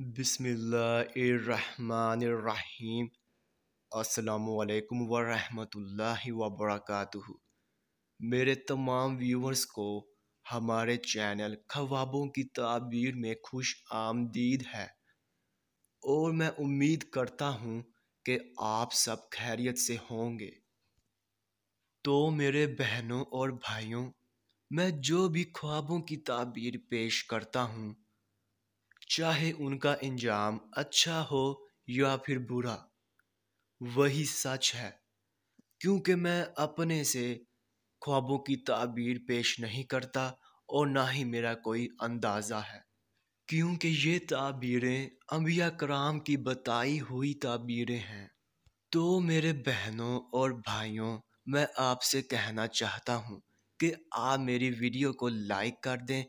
बिस्मिल्लाहिर्रहमानिर्रहीम। अस्सलामुअलैकुम वरहमतुल्लाहि वबरकातुहू। मेरे तमाम व्यूवर्स को हमारे चैनल ख्वाबों की ताबीर में खुश आमदीद है और मैं उम्मीद करता हूँ कि आप सब खैरियत से होंगे। तो मेरे बहनों और भाइयों, मैं जो भी ख्वाबों की ताबीर पेश करता हूँ, चाहे उनका अंजाम अच्छा हो या फिर बुरा, वही सच है। क्योंकि मैं अपने से ख्वाबों की ताबीर पेश नहीं करता और ना ही मेरा कोई अंदाज़ा है, क्योंकि ये ताबीरें अंबिया कराम की बताई हुई ताबीरें हैं। तो मेरे बहनों और भाइयों, मैं आपसे कहना चाहता हूँ कि आप मेरी वीडियो को लाइक कर दें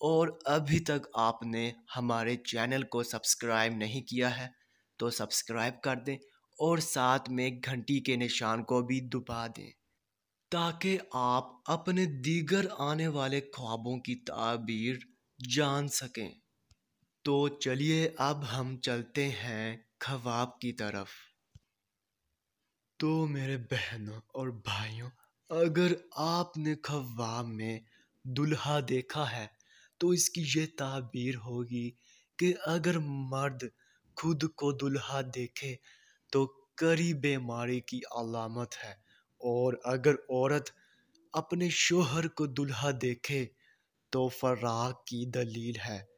और अभी तक आपने हमारे चैनल को सब्सक्राइब नहीं किया है तो सब्सक्राइब कर दें और साथ में घंटी के निशान को भी दबा दें, ताकि आप अपने दीगर आने वाले ख्वाबों की ताबीर जान सकें। तो चलिए अब हम चलते हैं ख्वाब की तरफ। तो मेरे बहनों और भाइयों, अगर आपने ख्वाब में दुल्हा देखा है तो इसकी ये ताबीर होगी कि अगर मर्द खुद को दुल्हा देखे तो करी बीमारी की अलामत है, और अगर औरत अपने शोहर को दुल्हा देखे तो फराक की दलील है।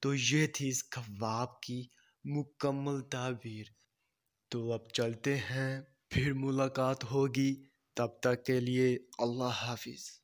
तो ये थी इस ख्वाब की मुकम्मल ताबीर। तो अब चलते हैं, फिर मुलाकात होगी। तब तक के लिए अल्लाह हाफिज़।